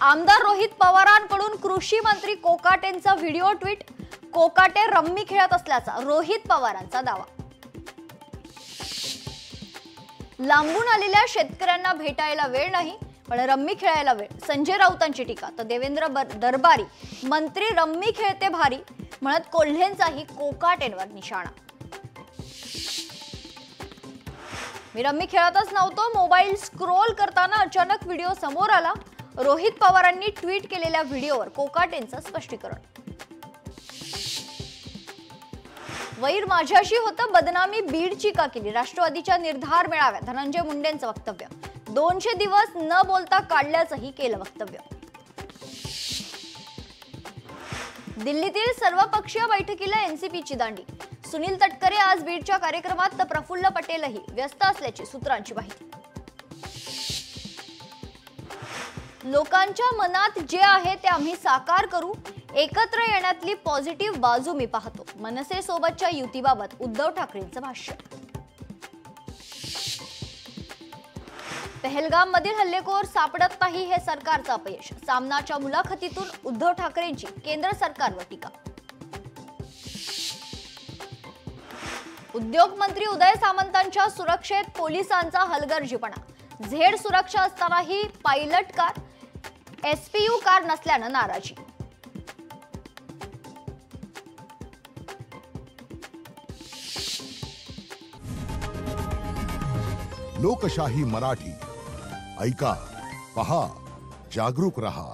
आमदार रोहित पवारांकडून कृषी मंत्री कोकाटेंचा व्हिडिओ ट्विट। कोकाटे रम्मी खेळत असल्याचा रोहित पवारांचा दावा। लांबून आलेल्या शेतकऱ्यांना भेटायला वेळ नाही पण रम्मी खेळायला वेळ, संजय राऊतांची टीका। तर देवेंद्र दरबारी, मंत्री रम्मी खेळते भारी म्हणत कोल्हेंचाही कोकाटेंवर निशाणा। मी रम्मी खेळतच नव्हतो, मोबाईल स्क्रोल करताना अचानक व्हिडिओ समोर आला। रोहित पवारांनी ट्विट केलेल्या व्हिडिओवर कोकाटेंचं स्पष्टीकरण। वैर माझ्याशी होतं, बदनामी बीडची का केली? राष्ट्रवादीच्या निर्धार मेळाव्यात धनंजय मुंडेंचं वक्तव्य। 200 दिवस न बोलता काढल्याचंही केलं वक्तव्य। दिल्लीतील सर्वपक्षीय बैठकीला एनसीपीची दांडी। सुनील तटकरे आज बीडच्या कार्यक्रमात, तर प्रफुल्ल पटेलही व्यस्त असल्याची सूत्रांची माहिती। लोकांच्या मनात जे आहे ते आम्ही साकार करू, एकत्र येण्यातली पॉझिटिव्ह बाजू मी पाहतो। मनसे सोबतच्या युतीबाबत उद्धव ठाकरेंचं भाष्य। पहलगाम मधील हल्लेखोर सापडत नाही हे सरकारचं अपयश। सामनाच्या मुलाखतीतून उद्धव ठाकरेंची केंद्र सरकारवर टीका। उद्योग मंत्री उदय सामंतांच्या सुरक्षेत पोलिसांचा हलगर्जीपणा। झेड सुरक्षा असतानाही पायलट कार, एसपीयू कार नसल्यानं नाराजी। लोकशाही मराठी ऐका, पहा, जागरूक रहा।